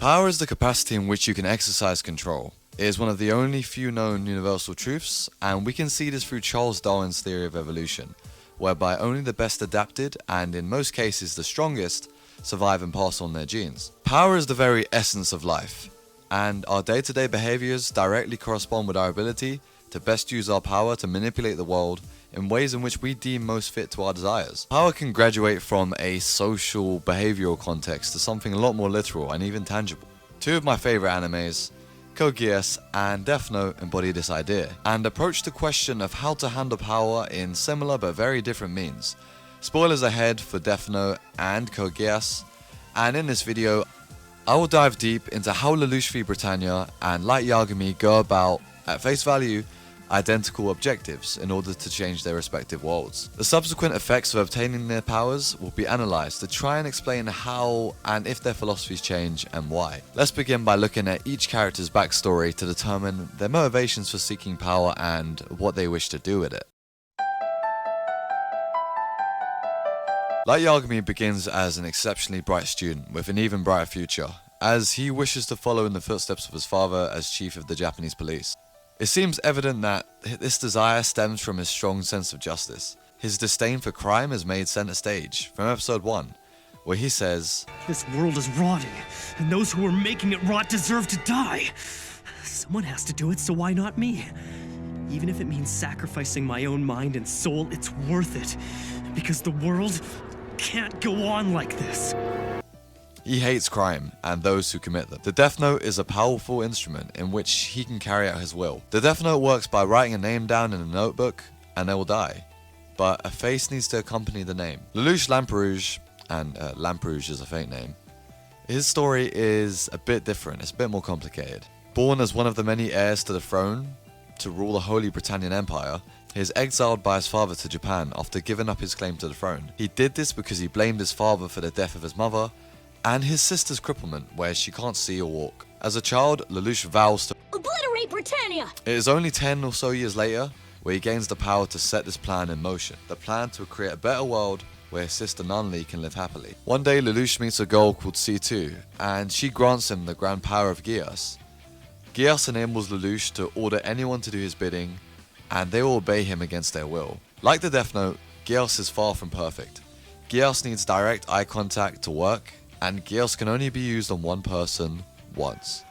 Power is the capacity in which you can exercise control. It is one of the only few known universal truths, and we can see this through Charles Darwin's theory of evolution, whereby only the best adapted, and in most cases the strongest, survive and pass on their genes. Power is the very essence of life, and our day-to-day behaviors directly correspond with our ability to best use our power to manipulate the world in ways in which we deem most fit to our desires. Power can graduate from a social, behavioral context to something a lot more literal and even tangible. Two of my favorite animes, Code Geass and Death Note, embody this idea, and approach the question of how to handle power in similar but very different means. Spoilers ahead for Death Note and Code Geass, and in this video, I will dive deep into how Lelouch v Britannia and Light Yagami go about, at face value, identical objectives in order to change their respective worlds. The subsequent effects of obtaining their powers will be analysed to try and explain how and if their philosophies change and why. Let's begin by looking at each character's backstory to determine their motivations for seeking power and what they wish to do with it. Light Yagami begins as an exceptionally bright student with an even brighter future, as he wishes to follow in the footsteps of his father as chief of the Japanese police. It seems evident that this desire stems from his strong sense of justice. His disdain for crime is made center stage from episode 1, where he says, "This world is rotting, and those who are making it rot deserve to die. Someone has to do it, so why not me? Even if it means sacrificing my own mind and soul, it's worth it, because the world can't go on like this." He hates crime and those who commit them. The Death Note is a powerful instrument in which he can carry out his will. The Death Note works by writing a name down in a notebook and they will die, but a face needs to accompany the name. Lelouch Lamperouge, and Lamperouge is a fake name, his story is a bit different, it's a bit more complicated. Born as one of the many heirs to the throne to rule the Holy Britannian Empire, he is exiled by his father to Japan after giving up his claim to the throne. He did this because he blamed his father for the death of his mother and his sister's cripplement, where she can't see or walk. As a child, Lelouch vows to obliterate Britannia! It is only 10 or so years later where he gains the power to set this plan in motion. The plan to create a better world where his sister Nunli can live happily. One day, Lelouch meets a girl called C2, and she grants him the grand power of Geass. Geass enables Lelouch to order anyone to do his bidding, and they will obey him against their will. Like the Death Note, Geass is far from perfect. Geass needs direct eye contact to work, and Geass can only be used on one person once.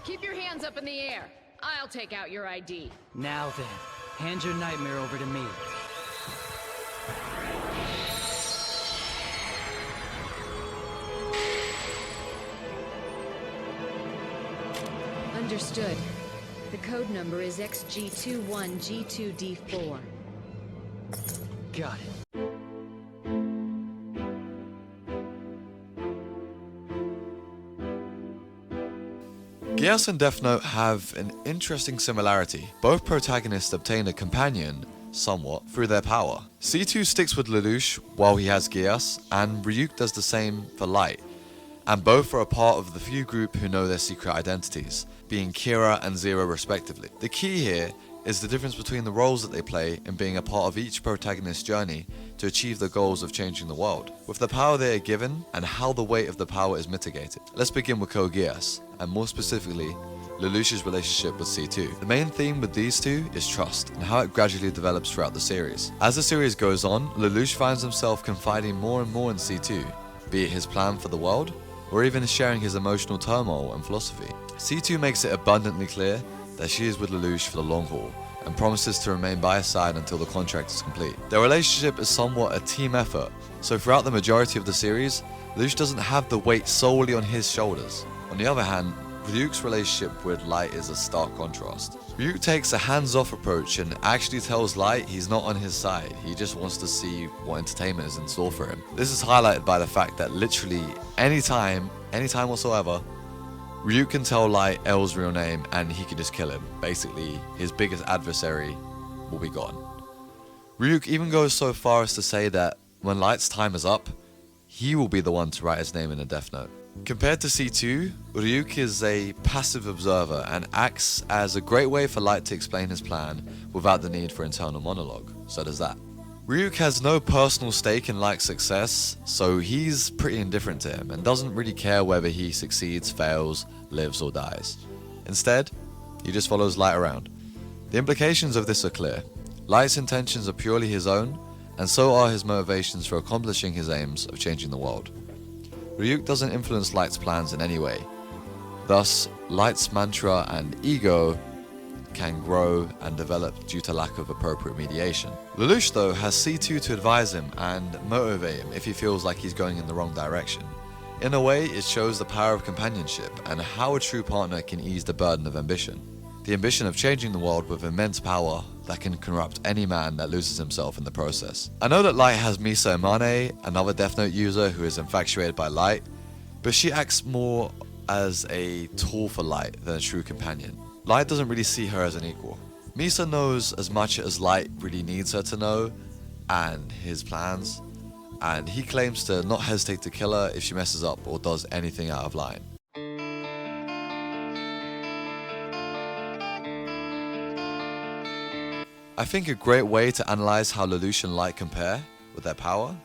Keep your hands up in the air. I'll take out your ID. Now then, hand your nightmare over to me. Understood. The code number is XG21G2D4. Got it. Geass and Death Note have an interesting similarity. Both protagonists obtain a companion, somewhat, through their power. C2 sticks with Lelouch while he has Geass, and Ryuk does the same for Light, and both are a part of the few group who know their secret identities, being Kira and Zero respectively. The key here is the difference between the roles that they play in being a part of each protagonist's journey to achieve the goals of changing the world, with the power they are given and how the weight of the power is mitigated. Let's begin with Code Geass, and more specifically, Lelouch's relationship with C2. The main theme with these two is trust, and how it gradually develops throughout the series. As the series goes on, Lelouch finds himself confiding more and more in C2, be it his plan for the world, or even sharing his emotional turmoil and philosophy. C2 makes it abundantly clear that she is with Lelouch for the long haul, and promises to remain by his side until the contract is complete. Their relationship is somewhat a team effort, so throughout the majority of the series, Lelouch doesn't have the weight solely on his shoulders. On the other hand, Ryuk's relationship with Light is a stark contrast. Ryuk takes a hands-off approach and actually tells Light he's not on his side, he just wants to see what entertainment is in store for him. This is highlighted by the fact that literally anytime whatsoever, Ryuk can tell Light L's real name and he can just kill him. Basically, his biggest adversary will be gone. Ryuk even goes so far as to say that when Light's time is up, he will be the one to write his name in a Death Note. Compared to C2, Ryuk is a passive observer and acts as a great way for Light to explain his plan without the need for internal monologue. So does that. Ryuk has no personal stake in Light's success, so he's pretty indifferent to him and doesn't really care whether he succeeds, fails, lives or dies. Instead, he just follows Light around. The implications of this are clear. Light's intentions are purely his own, and so are his motivations for accomplishing his aims of changing the world. Ryuk doesn't influence Light's plans in any way. Thus, Light's mantra and ego can grow and develop due to lack of appropriate mediation. Lelouch though has C2 to advise him and motivate him if he feels like he's going in the wrong direction. In a way, it shows the power of companionship and how a true partner can ease the burden of ambition. The ambition of changing the world with immense power that can corrupt any man that loses himself in the process. I know that Light has Misa Imane, another Death Note user who is infatuated by Light, but she acts more as a tool for Light than a true companion. Light doesn't really see her as an equal. Misa knows as much as Light really needs her to know, and his plans, and he claims to not hesitate to kill her if she messes up or does anything out of line. I think a great way to analyze how Lelouch and Light compare with their power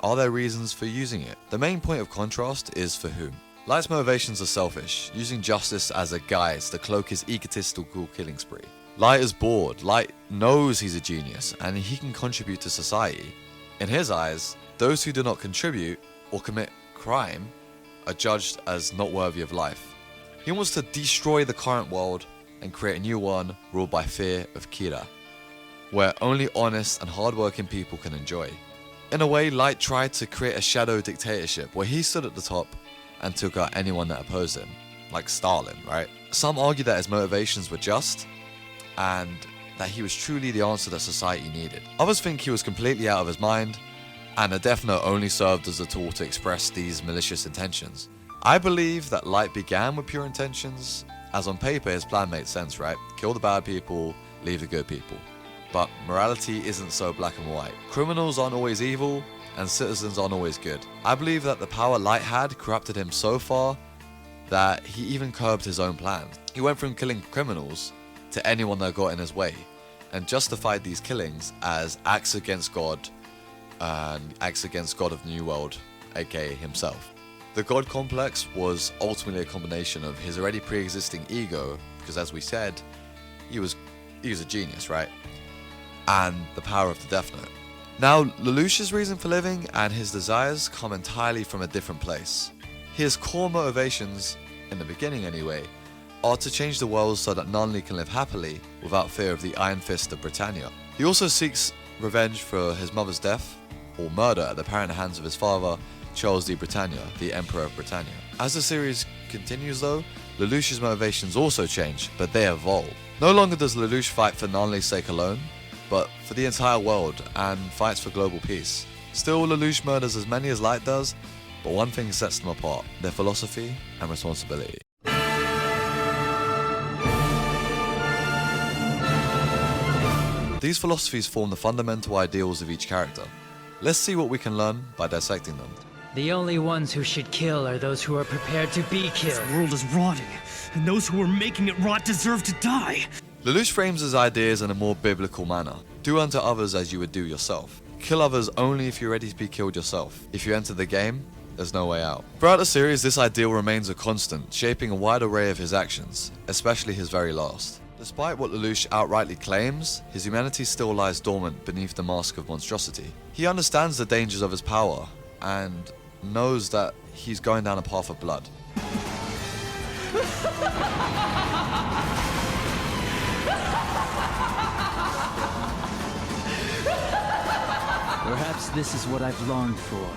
are their reasons for using it. The main point of contrast is for whom. Light's motivations are selfish, using justice as a guise to cloak his egotistical killing spree. Light is bored. Light knows he's a genius and he can contribute to society. In his eyes, those who do not contribute or commit crime are judged as not worthy of life. He wants to destroy the current world and create a new one ruled by fear of Kira, where only honest and hardworking people can enjoy. In a way, Light tried to create a shadow dictatorship where he stood at the top and took out anyone that opposed him, like Stalin, right? Some argue that his motivations were just and that he was truly the answer that society needed. Others think he was completely out of his mind and a Death Note only served as a tool to express these malicious intentions. I believe that Light began with pure intentions, as on paper his plan made sense, right? Kill the bad people, leave the good people. But morality isn't so black and white. Criminals aren't always evil, and citizens aren't always good. I believe that the power Light had corrupted him so far that he even curbed his own plans. He went from killing criminals to anyone that got in his way, and justified these killings as acts against God, and acts against God of the New World, aka himself. The God complex was ultimately a combination of his already pre-existing ego, because as we said, he was a genius, right? And the power of the Death Note. Now, Lelouch's reason for living and his desires come entirely from a different place. His core motivations, in the beginning anyway, are to change the world so that Nunley can live happily without fear of the Iron Fist of Britannia. He also seeks revenge for his mother's death, or murder at the apparent hands of his father, Charles de Britannia, the Emperor of Britannia. As the series continues though, Lelouch's motivations also change, but they evolve. No longer does Lelouch fight for Nunley's sake alone, but for the entire world and fights for global peace. Still, Lelouch murders as many as Light does, but one thing sets them apart: their philosophy and responsibility. These philosophies form the fundamental ideals of each character. Let's see what we can learn by dissecting them. The only ones who should kill are those who are prepared to be killed. This world is rotting, and those who are making it rot deserve to die. Lelouch frames his ideas in a more biblical manner. Do unto others as you would do yourself. Kill others only if you're ready to be killed yourself. If you enter the game, there's no way out. Throughout the series, this ideal remains a constant, shaping a wide array of his actions, especially his very last. Despite what Lelouch outrightly claims, his humanity still lies dormant beneath the mask of monstrosity. He understands the dangers of his power, and knows that he's going down a path of blood. Perhaps this is what I've longed for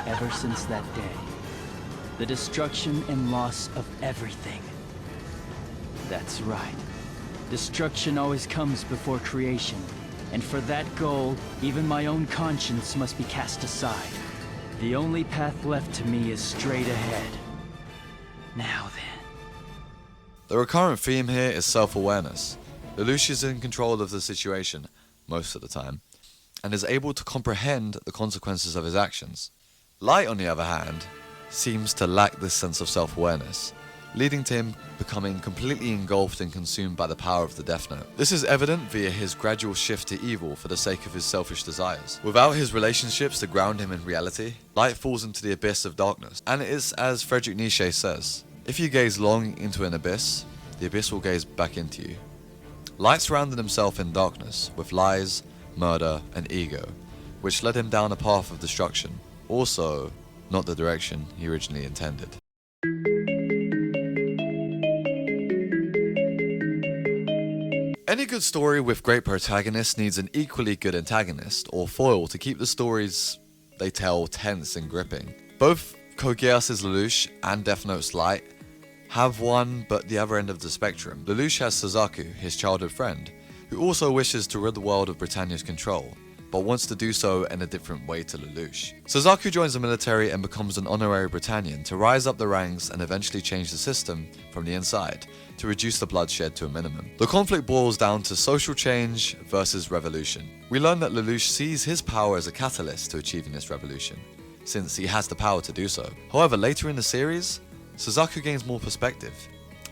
ever since that day. The destruction and loss of everything. That's right. Destruction always comes before creation, and for that goal, even my own conscience must be cast aside. The only path left to me is straight ahead. Now then. The recurrent theme here is self-awareness. Lelouch is in control of the situation, most of the time, and is able to comprehend the consequences of his actions. Light, on the other hand, seems to lack this sense of self-awareness. leading to him becoming completely engulfed and consumed by the power of the Death Note. This is evident via his gradual shift to evil for the sake of his selfish desires. Without his relationships to ground him in reality, Light falls into the abyss of darkness. And it is as Friedrich Nietzsche says, if you gaze long into an abyss, the abyss will gaze back into you. Light surrounded himself in darkness with lies, murder, and ego, which led him down a path of destruction, also not the direction he originally intended. Any good story with great protagonists needs an equally good antagonist, or foil, to keep the stories they tell tense and gripping. Both Code Geass's Lelouch and Death Note's Light have one but the other end of the spectrum. Lelouch has Suzaku, his childhood friend, who also wishes to rid the world of Britannia's control, but wants to do so in a different way to Lelouch. Suzaku joins the military and becomes an honorary Britannian to rise up the ranks and eventually change the system from the inside to reduce the bloodshed to a minimum. The conflict boils down to social change versus revolution. We learn that Lelouch sees his power as a catalyst to achieving this revolution, since he has the power to do so. However, later in the series, Suzaku gains more perspective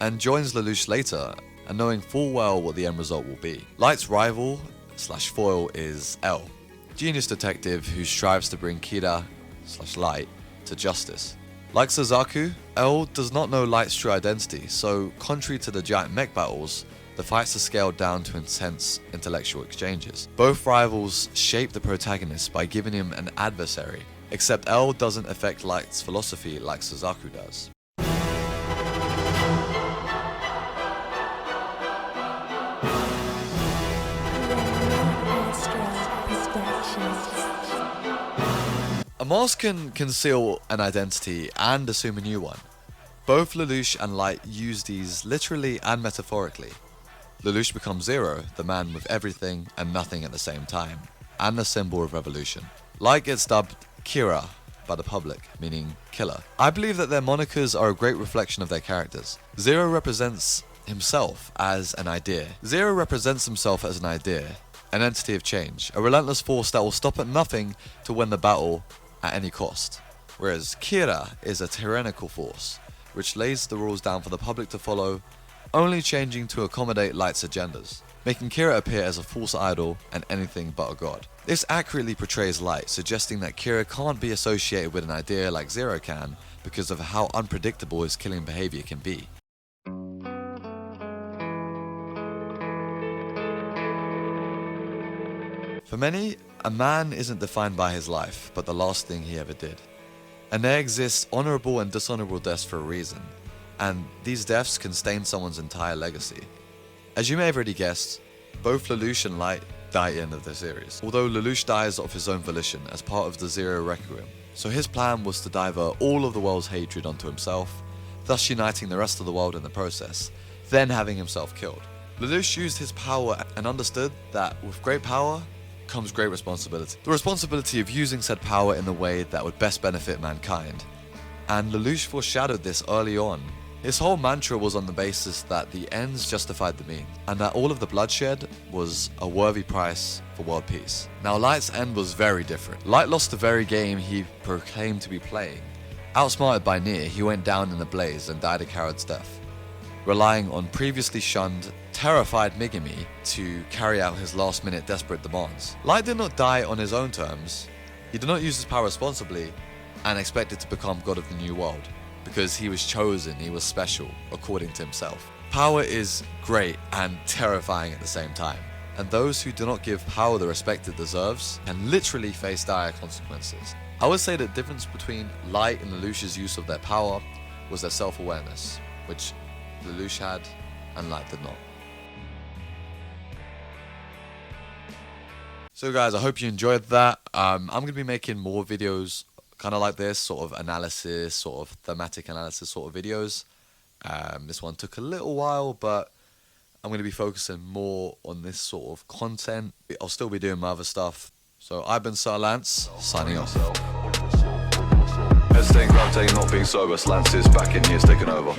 and joins Lelouch later, and knowing full well what the end result will be. Light's rival / foil is L, genius detective who strives to bring Kira / Light to justice. Like Suzaku, L does not know Light's true identity, so contrary to the giant mech battles, the fights are scaled down to intense intellectual exchanges. Both rivals shape the protagonist by giving him an adversary, except L doesn't affect Light's philosophy like Suzaku does. A mask can conceal an identity and assume a new one. Both Lelouch and Light use these literally and metaphorically. Lelouch becomes Zero, the man with everything and nothing at the same time, and the symbol of revolution. Light gets dubbed Kira by the public, meaning killer. I believe that their monikers are a great reflection of their characters. Zero represents himself as an idea. Zero represents himself as an idea, an entity of change, a relentless force that will stop at nothing to win the battle at any cost. Whereas Kira is a tyrannical force, which lays the rules down for the public to follow, only changing to accommodate Light's agendas, making Kira appear as a false idol and anything but a god. This accurately portrays Light, suggesting that Kira can't be associated with an idea like Zero can because of how unpredictable his killing behavior can be. For many, a man isn't defined by his life, but the last thing he ever did. And there exists honorable and dishonorable deaths for a reason, and these deaths can stain someone's entire legacy. As you may have already guessed, both Lelouch and Light die at the end of the series, although Lelouch dies of his own volition as part of the Zero Requiem. So his plan was to divert all of the world's hatred onto himself, thus uniting the rest of the world in the process, then having himself killed. Lelouch used his power and understood that with great power comes great responsibility. The responsibility of using said power in the way that would best benefit mankind. And Lelouch foreshadowed this early on. His whole mantra was on the basis that the ends justified the means, and that all of the bloodshed was a worthy price for world peace. Now Light's end was very different. Light lost the very game he proclaimed to be playing. Outsmarted by Nier, he went down in a blaze and died a coward's death, relying on previously shunned, terrified Megumi to carry out his last-minute desperate demands. Light did not die on his own terms. He did not use his power responsibly and expected to become god of the new world, because he was chosen, he was special, according to himself. Power is great and terrifying at the same time, and those who do not give power the respect it deserves can literally face dire consequences. I would say the difference between Light and Lelouch's use of their power was their self-awareness, which Lelouch had and Light did not. So guys, I hope you enjoyed that. I'm going to be making more videos kind of like this, sort of analysis, sort of thematic analysis sort of videos. This one took a little while, but I'm going to be focusing more on this sort of content. I'll still be doing my other stuff. So I've been Sir Lance, signing off. Hesitating, gravitating, not being sober. Lance is back in, he has taken over.